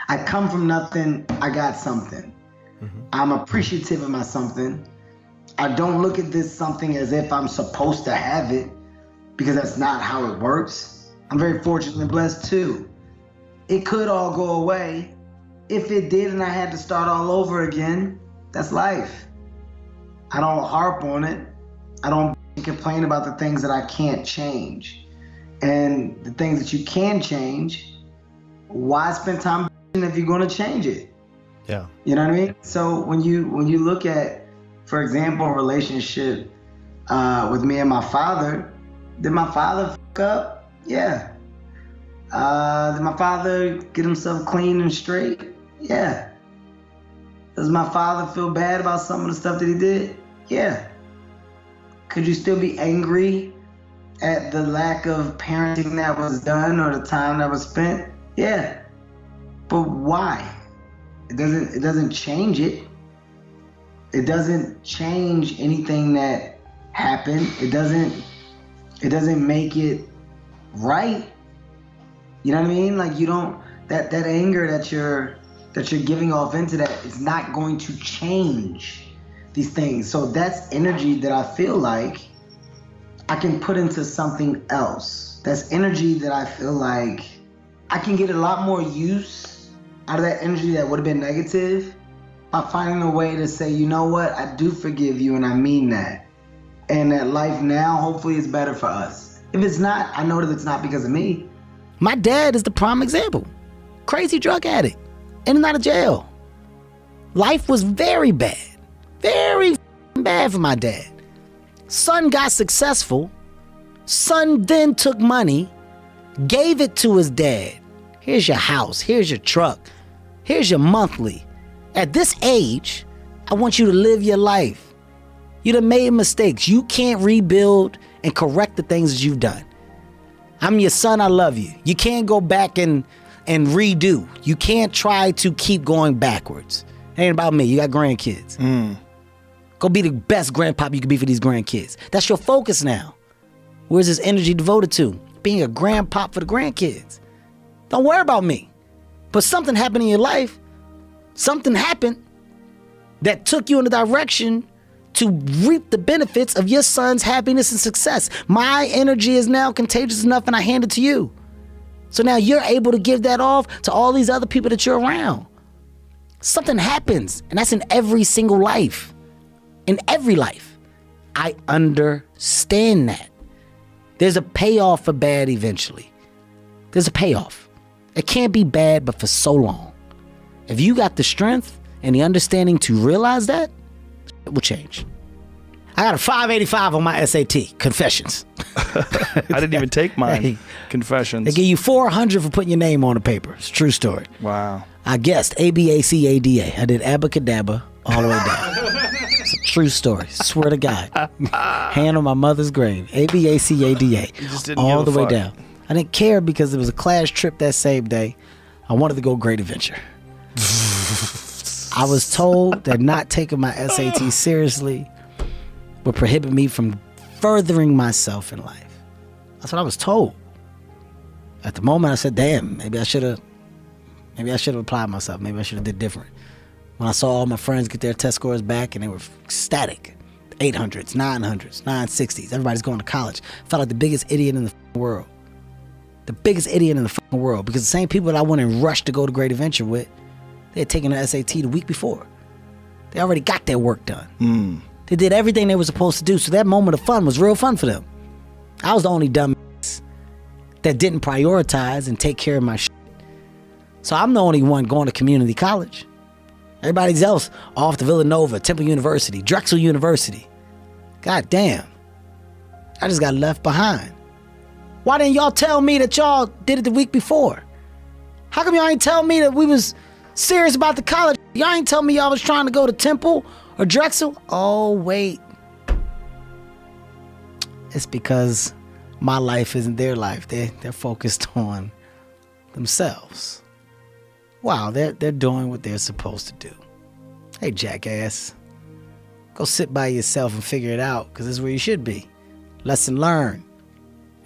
I come from nothing, I got something. I'm appreciative of my something. I don't look at this something as if I'm supposed to have it, because that's not how it works. I'm very fortunate and blessed too. It could all go away. If it did and I had to start all over again, that's life. I don't harp on it. I don't complain about the things that I can't change. And the things that you can change, why spend time if you're going to change it? Yeah. You know what I mean? So when you look at, for example, a relationship with me and my father, did my father fuck up? Yeah. Did my father get himself clean and straight? Yeah. Does my father feel bad about some of the stuff that he did? Yeah. Could you still be angry at the lack of parenting that was done or the time that was spent? Yeah. But why? It doesn't change it. It doesn't change anything that happened. It doesn't make it right. You know what I mean? Like, you don't, that anger that you're giving off into that is not going to change these things. So that's energy that I feel like I can put into something else. That's energy that I feel like I can get a lot more use out of that energy that would have been negative by finding a way to say, you know what, I do forgive you and I mean that. And that life now hopefully is better for us. If it's not, I know that it's not because of me. My dad is the prime example. Crazy drug addict, in and out of jail. Life was very bad. Very bad for my dad. Son got successful. Son then took money, gave it to his dad. Here's your house. Here's your truck. Here's your monthly. At this age, I want you to live your life. You done made mistakes. You can't rebuild and correct the things that you've done. I'm your son. I love you. You can't go back and redo. You can't try to keep going backwards. It ain't about me. You got grandkids. Go be the best grandpop you can be for these grandkids. That's your focus now. Where's this energy devoted to? Being a grandpop for the grandkids. Don't worry about me. But something happened in your life. Something happened that took you in the direction to reap the benefits of your son's happiness and success. My energy is now contagious enough and I hand it to you. So now you're able to give that off to all these other people that you're around. Something happens, and that's in every single life. In every life. I understand that. There's a payoff for bad eventually. There's a payoff. It can't be bad, but for so long. If you got the strength and the understanding to realize that, it will change. I got a 585 on my SAT, confessions. I didn't even take mine. Hey, confessions. they give you 400 for putting your name on the paper. It's a true story. Wow. I guessed ABACADA. I did abacadabra all the way down. It's a true story. Swear to God. Hand on my mother's grave. ABACADA. All the way down. I didn't care because it was a class trip that same day. I wanted to go Great Adventure. I was told that not taking my SAT seriously would prohibit me from furthering myself in life. That's what I was told. At the moment, I said, damn, maybe I should have applied myself. Maybe I should have did different. When I saw all my friends get their test scores back and they were ecstatic, 800s, 900s, 960s, everybody's going to college. I felt like the biggest idiot in the world. The biggest idiot in the world, because the same people that I went and rushed to go to Great Adventure with, they had taken the SAT the week before. They already got their work done. They did everything they were supposed to do, so that moment of fun was real fun for them. I was the only dumbass that didn't prioritize and take care of my shit. So I'm the only one going to community college. Everybody else off to Villanova, Temple University, Drexel University. God damn. I just got left behind. Why didn't y'all tell me that y'all did it the week before? How come y'all ain't tell me that we was serious about the college? Y'all ain't tell me y'all was trying to go to Temple or Drexel? Oh, wait. It's because my life isn't their life. They're focused on themselves. Wow, they're doing what they're supposed to do. Hey, jackass. Go sit by yourself and figure it out, because this is where you should be. Lesson learned.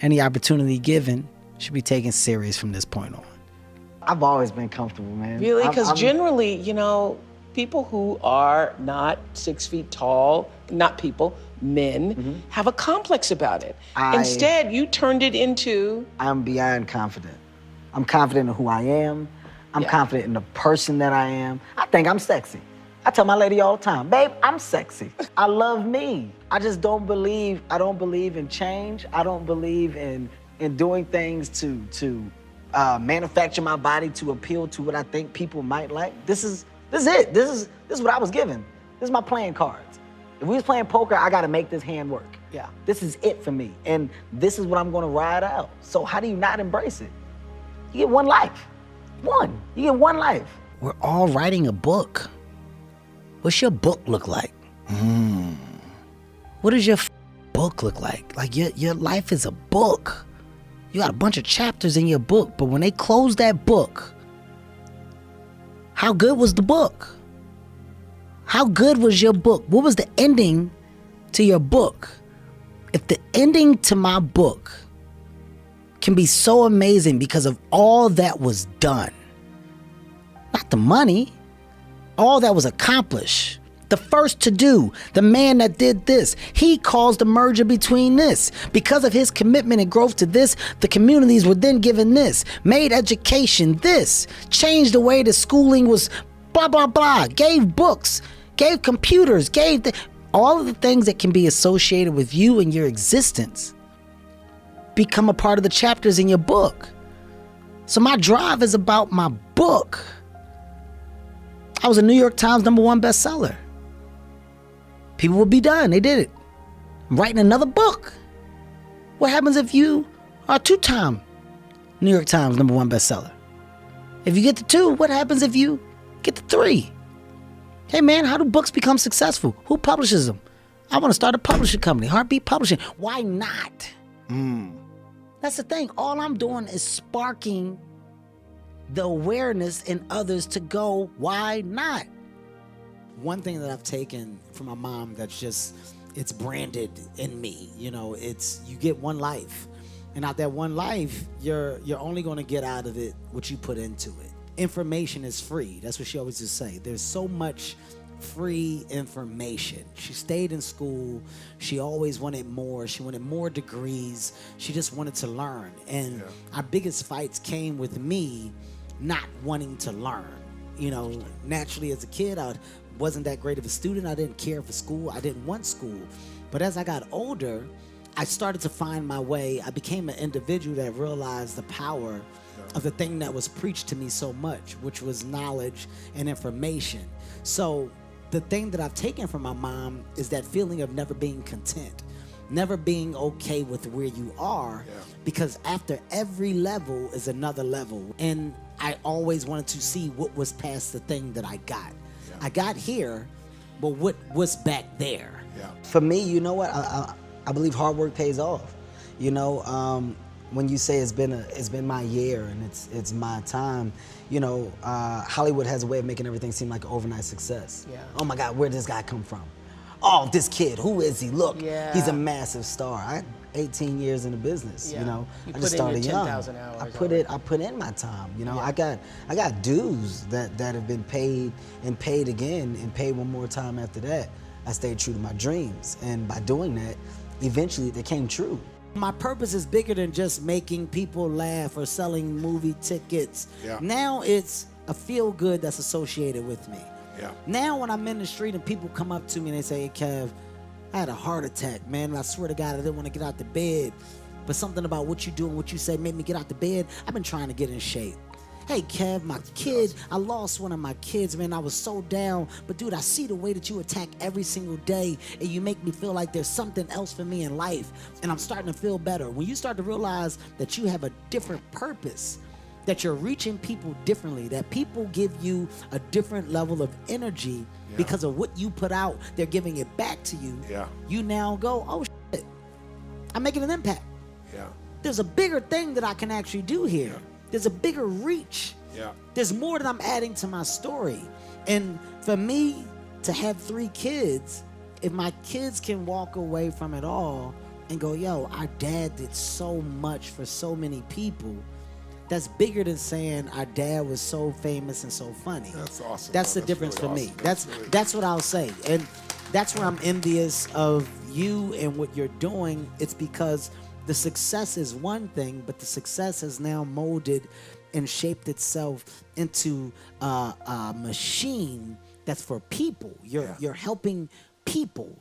Any opportunity given should be taken serious from this point on. I've always been comfortable, man. Really? Because generally, you know, people who are not 6 feet tall, not people, men, have a complex about it. Instead, you turned it into... I'm beyond confident. I'm confident in who I am. I'm confident in the person that I am. I think I'm sexy. I tell my lady all the time, babe, I'm sexy. I love me. I just don't believe in change. I don't believe in doing things to manufacture my body to appeal to what I think people might like. This is it. This is what I was given. This is my playing cards. If we was playing poker, I gotta make this hand work. Yeah. This is it for me. And this is what I'm gonna ride out. So how do you not embrace it? You get one life. One. You get one life. We're all writing a book. What's your book look like? What does your book look like? Like your life is a book. You got a bunch of chapters in your book, but when they close that book, how good was the book? How good was your book? What was the ending to your book? If the ending to my book can be so amazing because of all that was done, not the money, all that was accomplished, the first to do, the man that did this, he caused the merger between this. Because of his commitment and growth to this, the communities were then given this, made education this, changed the way the schooling was blah, blah, blah, gave books, gave computers, all of the things that can be associated with you and your existence become a part of the chapters in your book. So my drive is about my book. I was a New York Times #1 bestseller. People would be done. They did it. I'm writing another book. What happens if you are a 2-time New York Times #1 bestseller? If you get to 2, what happens if you get to 3? Hey man, how do books become successful? Who publishes them? I want to start a publishing company, Heartbeat Publishing. Why not? That's the thing. All I'm doing is sparking the awareness in others to go, why not? One thing that I've taken from my mom that's just, it's branded in me, you know, it's, you get one life. And out that one life, you're only going to get out of it what you put into it. Information is free. That's what she always used to say. There's so much free information. She stayed in school. She always wanted more. She wanted more degrees. She just wanted to learn. And our biggest fights came with me not wanting to learn. You know, naturally as a kid, I wasn't that great of a student. I didn't care for school. I didn't want school. But as I got older, I started to find my way. I became an individual that realized the power of the thing that was preached to me so much, which was knowledge and information. So the thing that I've taken from my mom is that feeling of never being content, never being okay with where you are, because after every level is another level. And I always wanted to see what was past the thing that I got. I got here, but what's back there? For me, you know what? I believe hard work pays off. You know, when you say it's been my year and it's my time, you know, Hollywood has a way of making everything seem like an overnight success. Oh my God, where did this guy come from? Oh, this kid, who is he? Look, he's a massive star. I had 18 years in the business, you know. I just started young. I put in my time, you know. I got dues that have been paid and paid again and paid one more time after that. I stayed true to my dreams, and by doing that, eventually they came true. My purpose is bigger than just making people laugh or selling movie tickets. Now it's a feel-good that's associated with me. Now when I'm in the street and people come up to me and they say, hey, Kev, I had a heart attack, man. And I swear to God, I didn't want to get out the bed. But something about what you do and what you say made me get out the bed. I've been trying to get in shape. Hey, Kev, my kid, I lost one of my kids, man. I was so down. But, dude, I see the way that you attack every single day, and you make me feel like there's something else for me in life, and I'm starting to feel better. When you start to realize that you have a different purpose, that you're reaching people differently, that people give you a different level of energy because of what you put out, they're giving it back to you. You now go, oh, shit, I'm making an impact. There's a bigger thing that I can actually do here. There's a bigger reach. There's more that I'm adding to my story. And for me to have 3 kids, if my kids can walk away from it all and go, yo, our dad did so much for so many people, that's bigger than saying our dad was so famous and so funny. That's awesome. That's bro. the difference really for me. awesome. That's what I'll say. And that's where I'm envious of you and what you're doing. It's because the success is one thing, but the success has now molded and shaped itself into a machine that's for people. You're helping people.